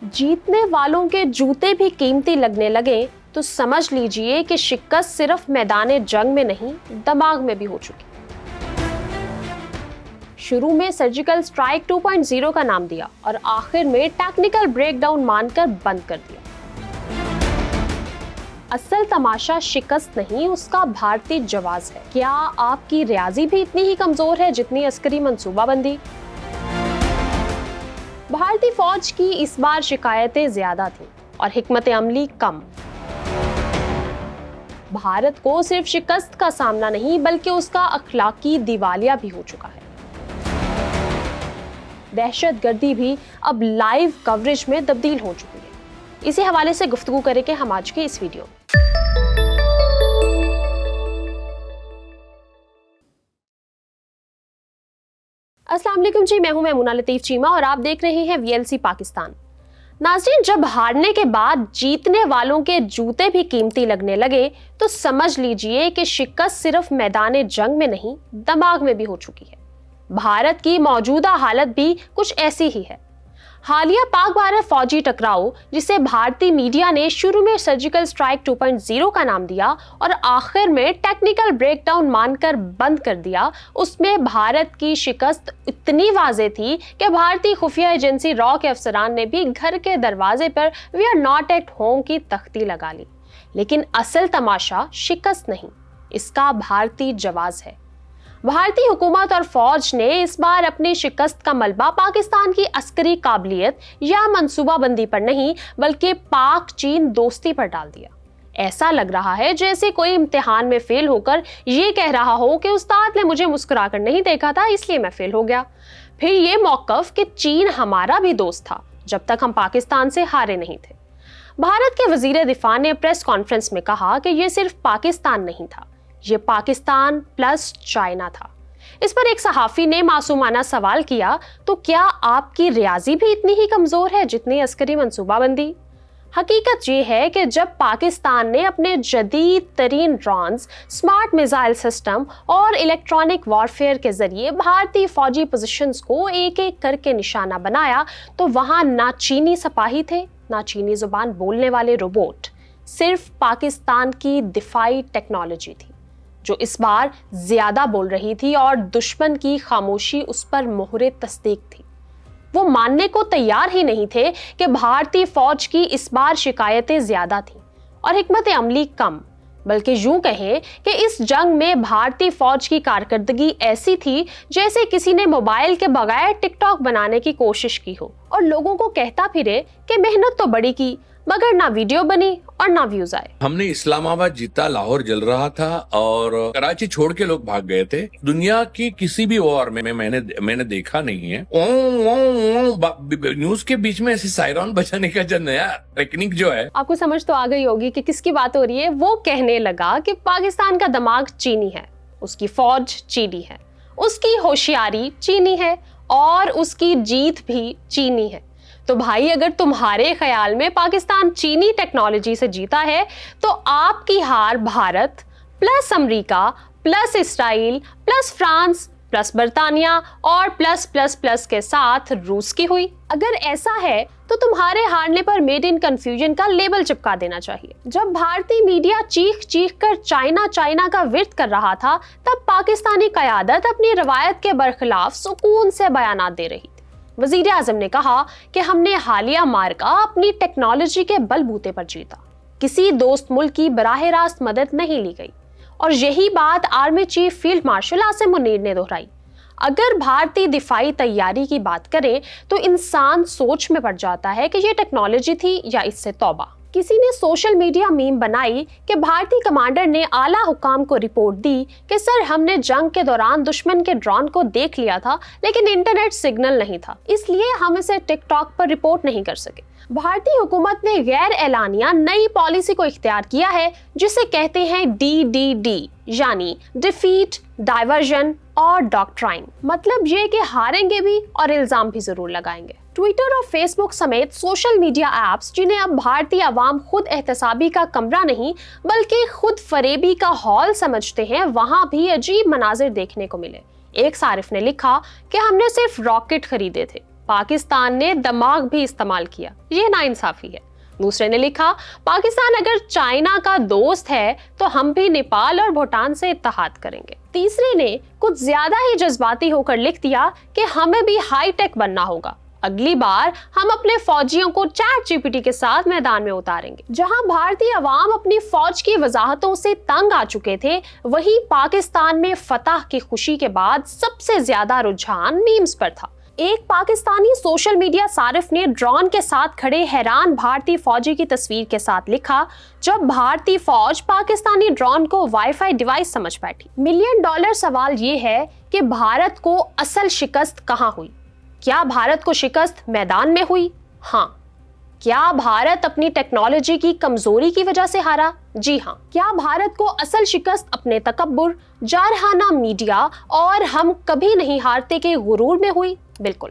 जीतने वालों के जूते भी कीमती लगने लगे तो समझ लीजिए कि शिकस्त सिर्फ मैदान जंग में नहीं, दिमाग में भी हो चुकी। शुरू में सर्जिकल स्ट्राइक 2.0 का नाम दिया और आखिर में टेक्निकल ब्रेकडाउन मानकर बंद कर दिया। असल तमाशा शिकस्त नहीं, उसका भारतीय जवाब है। क्या आपकी रियाजी भी इतनी ही कमजोर है जितनी अस्करी मंसूबाबंदी? भारतीय फौज की इस बार शिकायतें ज्यादा थीं और हिकमत अमली कम। भारत को सिर्फ शिकस्त का सामना नहीं बल्कि उसका अखलाकी दिवालिया भी हो चुका है। दहशतगर्दी भी अब लाइव कवरेज में तब्दील हो चुकी है। इसी हवाले से गुफ्तगू करेंगे हम आज के इस वीडियो में। अस्सलाम वालेकुम जी, मैं हूं मैमूना लतीफ चीमा और आप देख रहे हैं VLC पाकिस्तान। नाज़रीन, जब हारने के बाद जीतने वालों के जूते भी कीमती लगने लगे तो समझ लीजिए कि शिकस्त सिर्फ मैदान जंग में नहीं, दिमाग में भी हो चुकी है। भारत की मौजूदा हालत भी कुछ ऐसी ही है। हालिया पाक भारत फौजी टकराव, जिसे भारतीय मीडिया ने शुरू में सर्जिकल स्ट्राइक 2.0 का नाम दिया और आखिर में टेक्निकल ब्रेकडाउन मानकर बंद कर दिया, उसमें भारत की शिकस्त इतनी वाज़ेह थी कि भारतीय खुफिया एजेंसी रॉ के अफसरान ने भी घर के दरवाजे पर we are not at home की तख्ती लगा ली। लेकिन असल तमाशा शिकस्त नहीं, इसका भारतीय जवाब है। भारतीय हुकूमत और फौज ने इस बार अपनी शिकस्त का मलबा पाकिस्तान की अस्करी काबिलियत या मंसूबाबंदी पर नहीं बल्कि पाक चीन दोस्ती पर डाल दिया। ऐसा लग रहा है जैसे कोई इम्तिहान में फेल होकर ये कह रहा हो कि उस्ताद ने मुझे मुस्कुराकर नहीं देखा था इसलिए मैं फेल हो गया। फिर ये मौकफ कि चीन हमारा भी दोस्त था जब तक हम पाकिस्तान से हारे नहीं थे। भारत के वजीर दिफा ने प्रेस कॉन्फ्रेंस में कहा कि ये सिर्फ पाकिस्तान नहीं था, ये पाकिस्तान प्लस चाइना था। इस पर एक सहाफी ने मासूमाना सवाल किया, तो क्या आपकी रियाजी भी इतनी ही कमजोर है जितनी अस्करी मंसूबाबंदी? हकीकत ये है कि जब पाकिस्तान ने अपने जदीद तरीन ड्रोन्स, स्मार्ट मिसाइल सिस्टम और इलेक्ट्रॉनिक वॉरफेयर के जरिए भारतीय फौजी पोजीशंस को एक एक करके निशाना बनाया तो वहां ना चीनी सिपाही थे, ना चीनी जुबान बोलने वाले रोबोट, सिर्फ पाकिस्तान की दिफाई टेक्नोलॉजी थी जो इस बार ज्यादा बोल रही थी और दुश्मन की खामोशी उस पर मोहरे तस्दीक थी। वो मानने को तैयार ही नहीं थे कि भारतीय फौज की इस बार शिकायतें ज्यादा थीं और हिकमत अमली कम, बल्कि यूं कहें कि इस जंग में भारतीय फौज की कारकर्दगी ऐसी थी जैसे किसी ने मोबाइल के बगैर टिकटॉक बनाने की कोशिश की हो और लोगों को कहता फिरे कि मेहनत तो बड़ी की मगर ना वीडियो बनी और ना व्यूज आए। हमने इस्लामाबाद जीता, लाहौर जल रहा था और कराची छोड़ के लोग भाग गए थे। दुनिया की किसी भी वॉर में मैंने देखा नहीं है न्यूज के बीच में ऐसी सायरन बजाने का जो नया टेक्निक जो है। आपको समझ तो आ गई होगी कि किसकी बात हो रही है। वो कहने लगा कि पाकिस्तान का दिमाग चीनी है, उसकी फौज चीनी है, उसकी होशियारी चीनी है और उसकी जीत भी चीनी है। तो भाई, अगर तुम्हारे ख्याल में पाकिस्तान चीनी टेक्नोलॉजी से जीता है तो आपकी हार Bharat plus America plus Israel plus France plus बर्तानिया और प्लस प्लस प्लस के साथ रूस की हुई। अगर ऐसा है तो तुम्हारे हारने पर मेड इन कंफ्यूजन का लेबल चिपका देना चाहिए। जब भारतीय मीडिया चीख चीख कर चाइना चाइना का विर्द कर रहा था तब पाकिस्तानी क़यादत अपनी रवायत के बरखिलाफ सुकून से बयानात दे रही। वजीर आजम ने कहा कि हमने हालिया मार्का अपनी टेक्नोलॉजी के बलबूते पर जीता, किसी दोस्त मुल्क की बराह रास्त मदद नहीं ली गई और यही बात army chief field marshal Asim Munir ने दोहराई। अगर भारतीय दिफाई तैयारी की बात करें तो इंसान सोच में पड़ जाता है कि ये टेक्नोलॉजी थी या इससे तौबा। किसी ने सोशल मीडिया मीम बनाई कि भारतीय कमांडर ने आला हुकाम को रिपोर्ट दी कि सर, हमने जंग के दौरान दुश्मन के ड्रोन को देख लिया था लेकिन इंटरनेट सिग्नल नहीं था, इसलिए हम इसे टिकटॉक पर रिपोर्ट नहीं कर सके। भारतीय हुकूमत ने गैर एलानिया नई पॉलिसी को इख्तियार किया है जिसे कहते हैं DDD, यानी डिफीट, डाइवर्जन और डॉक्ट्राइन। मतलब ये कि हारेंगे भी और इल्जाम भी जरूर लगाएंगे। ट्विटर और फेसबुक समेत सोशल मीडिया ऐप्स, जिन्हें अब भारतीय अवाम खुद एहतसाबी का कमरा नहीं बल्कि खुद फरेबी का हॉल समझते हैं, वहां भी अजीब मनाजिर देखने को मिले। एक सारिफ ने लिखा कि हमने सिर्फ रॉकेट खरीदे थे, पाकिस्तान ने दिमाग भी इस्तेमाल किया, ये नाइंसाफी है। दूसरे ने लिखा, पाकिस्तान अगर चाइना का दोस्त है तो हम भी नेपाल और भूटान से इत्तेहाद करेंगे। तीसरे ने कुछ ज्यादा ही जज्बाती होकर लिख दिया कि हमें भी हाई टेक बनना होगा, अगली बार हम अपने फौजियों को ChatGPT के साथ मैदान में उतारेंगे। जहां भारतीय अवाम अपनी फौज की वजाहतों से तंग आ चुके थे, वहीं पाकिस्तान में फतह की खुशी के बाद सबसे ज्यादा रुझान मीम्स पर था। एक पाकिस्तानी सोशल मीडिया सारिफ ने ड्रोन के साथ खड़े हैरान भारतीय फौजी की तस्वीर के साथ लिखा, जब भारतीय फौज पाकिस्तानी ड्रोन को वाईफाई डिवाइस समझ बैठी। $1 मिलियन सवाल ये है कि भारत को असल शिकस्त कहां हुई? क्या भारत को शिकस्त मैदान में हुई? हाँ। क्या भारत अपनी टेक्नोलॉजी की कमजोरी की वजह से हारा? जी हाँ। क्या भारत को असल शिकस्त अपने तकब्बुर, जारहाना मीडिया और हम कभी नहीं हारते के गुरूर में हुई? बिल्कुल।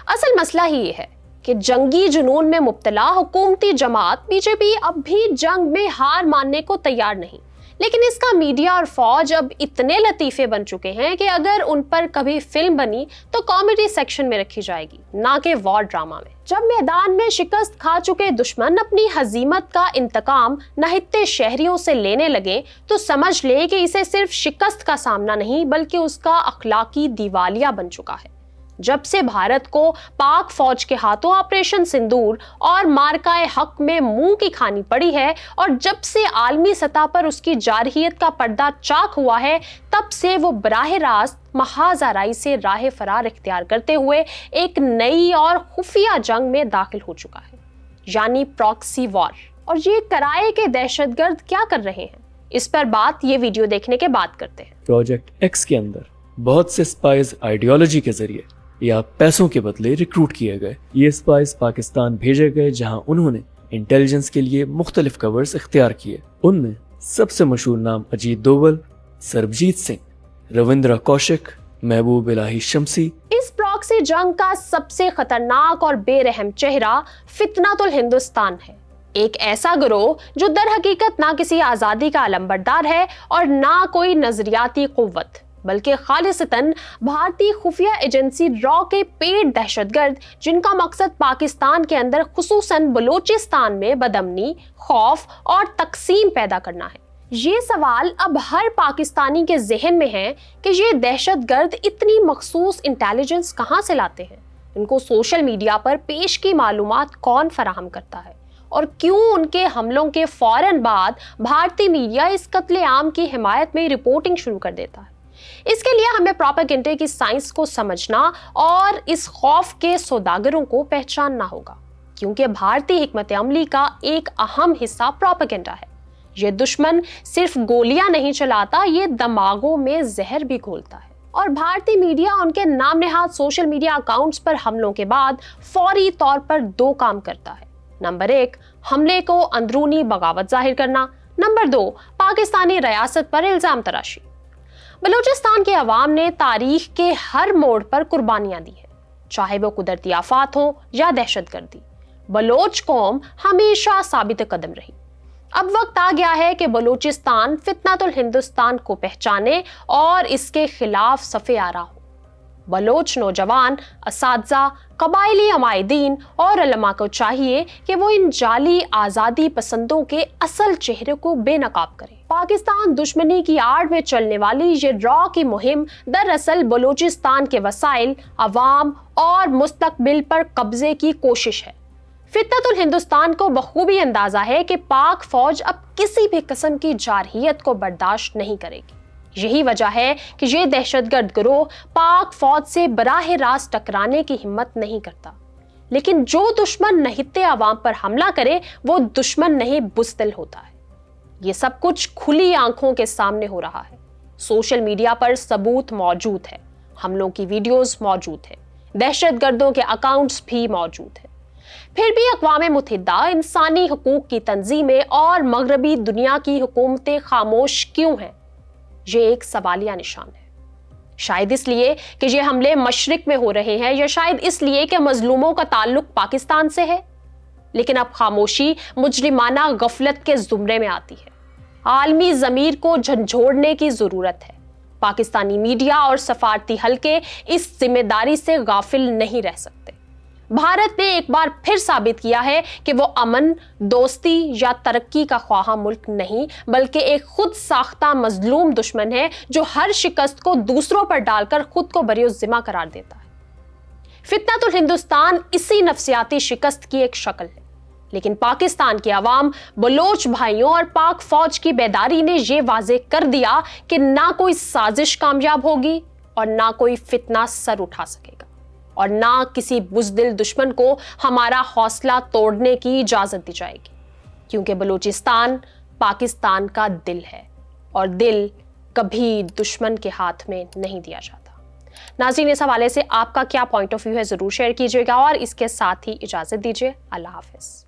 असल मसला ही ये है कि जंगी जुनून में मुब्तला हुकूमती जमात बीजेपी अब भी जंग में हार मानने को तैयार नहीं, लेकिन इसका मीडिया और फौज अब इतने लतीफे बन चुके हैं कि अगर उन पर कभी फिल्म बनी तो कॉमेडी सेक्शन में रखी जाएगी, ना कि वॉर ड्रामा में। जब मैदान में शिकस्त खा चुके दुश्मन अपनी हजीमत का इंतकाम नहित्ते शहरियों से लेने लगे तो समझ ले कि इसे सिर्फ शिकस्त का सामना नहीं बल्कि उसका अखलाकी दिवालिया बन चुका है। जब से भारत को पाक फौज के हाथों ऑपरेशन सिंदूर और मार्काए हक में मुंह की खानी पड़ी है और जब से आलमी सतह पर उसकी जारहियत का पर्दा चाक हुआ है, तब से वो बराह रास्त महाजराई से राह फरार इख्तियार करते हुए एक नई और खुफिया जंग में दाखिल हो चुका है, यानी प्रॉक्सी वॉर। और ये कराए के दहशतगर्द क्या कर रहे हैं, इस पर बात ये वीडियो देखने के बाद करते हैं। प्रोजेक्ट एक्स के अंदर बहुत से स्पाइस आइडियोलॉजी के जरिए या पैसों के बदले रिक्रूट किए गए। ये स्पाइस पाकिस्तान भेजे गए जहां उन्होंने इंटेलिजेंस के लिए मुख्तलिफ कवर्स इख्तियार किए। उनमें सबसे मशहूर नाम अजीत डोवल, सरबजीत सिंह, रविंद्र कौशिक, महबूब इलाही शम्सी। इस प्रॉक्सी जंग का सबसे खतरनाक और बेरहम चेहरा फितनातुल हिंदुस्तान है, एक ऐसा गिरोह जो दर हकीकत ना किसी आजादी का अलंबरदार है और ना कोई नजरियाती कुव्वत, बल्कि खालिसतन भारतीय खुफिया एजेंसी रॉ के पेड दहशतगर्द, जिनका मकसद पाकिस्तान के अंदर खुसूसन बलोचिस्तान में बदअमनी, खौफ और तकसीम पैदा करना है। ये सवाल अब हर पाकिस्तानी के जहन में है कि ये दहशतगर्द इतनी मखसूस इंटेलिजेंस कहाँ से लाते हैं, इनको सोशल मीडिया पर पेश की मालूमात कौन फराहम करता है और क्यों उनके हमलों के फौरन बाद भारतीय मीडिया इस कत्ले आम की हिमायत में रिपोर्टिंग शुरू कर देता है। इसके लिए हमें प्रोपेगेंडा की साइंस को समझना और इस खौफ के सौदागरों को पहचानना होगा, क्योंकि भारतीय हिकमत अमली का एक अहम हिस्सा प्रोपेगेंडा है। ये दुश्मन सिर्फ गोलियां नहीं चलाता, ये दिमागों में जहर भी घोलता है। और भारतीय मीडिया उनके नाम नेहाद सोशल मीडिया अकाउंट्स पर हमलों के बाद फौरी तौर पर 2 काम करता है। नंबर 1, हमले को अंदरूनी बगावत जाहिर करना। नंबर 2, पाकिस्तानी रियासत पर इल्जाम तराशी। बलूचिस्तान के अवाम ने तारीख के हर मोड़ पर कुर्बानियां दी हैं, चाहे वो कुदरती आफात हो या दहशतगर्दी। बलोच कौम हमेशा साबित कदम रही। अब वक्त आ गया है कि बलूचिस्तान फितनातुल हिंदुस्तान को पहचाने और इसके खिलाफ सफे आरा हो। बलोच नौजवान, असातिज़ा, कबायली अमायदीन और उलमा को चाहिए कि वो इन जाली आज़ादी पसंदों के असल चेहरे को बेनकाब करें। पाकिस्तान दुश्मनी की आड़ में चलने वाली ये रॉ की मुहिम दरअसल बलूचिस्तान के वसाइल, अवाम और मुस्तकबिल पर कब्जे की कोशिश है। फितनतुल हिंदुस्तान को बखूबी अंदाजा है कि पाक फौज अब किसी भी किस्म की जारहियत को बर्दाश्त नहीं करेगी। यही वजह है कि ये दहशतगर्द गिरोह पाक फौज से बराह रास्त टकराने की हिम्मत नहीं करता। लेकिन जो दुश्मन नहित्ते अवाम पर हमला करे वो दुश्मन नहीं बुज़दिल होता है। ये सब कुछ खुली आंखों के सामने हो रहा है। सोशल मीडिया पर सबूत मौजूद है, हमलों की वीडियोस मौजूद है, दहशतगर्दों के अकाउंट्स भी मौजूद है। फिर भी अक़वाम मुत्तहिदा, इंसानी हुकूक की तंजीमें और मगरबी दुनिया की हुकूमतें खामोश क्यों हैं? ये एक सवालिया निशान है। शायद इसलिए कि ये हमले मशरिक में हो रहे हैं, या शायद इसलिए कि मजलूमों का ताल्लुक पाकिस्तान से है। लेकिन अब खामोशी मुजरिमाना गफलत के जुमरे में आती है। आलमी ज़मीर को झंझोड़ने की जरूरत है। पाकिस्तानी मीडिया और सफारती हलके इस जिम्मेदारी से गाफिल नहीं रह सकते। بھارت نے ایک بار پھر ثابت کیا ہے کہ وہ امن، دوستی یا ترقی کا خواہاں ملک نہیں بلکہ ایک خود ساختہ مظلوم دشمن ہے جو ہر شکست کو دوسروں پر ڈال کر خود کو بری الذمہ قرار دیتا ہے۔ فتنۃ الہندوستان اسی نفسیاتی شکست کی ایک شکل ہے، لیکن پاکستان کی عوام، بلوچ بھائیوں اور پاک فوج کی بیداری نے یہ واضح کر دیا کہ نہ کوئی سازش کامیاب ہوگی اور نہ کوئی فتنہ سر اٹھا سکے گا، اور نہ کسی بزدل دشمن کو ہمارا حوصلہ توڑنے کی اجازت دی جائے گی، کیونکہ بلوچستان پاکستان کا دل ہے اور دل کبھی دشمن کے ہاتھ میں نہیں دیا جاتا۔ ناظرین، اس حوالے سے آپ کا کیا پوائنٹ آف ویو ہے ضرور شیئر کیجیے گا، اور اس کے ساتھ ہی اجازت دیجیے۔ اللہ حافظ۔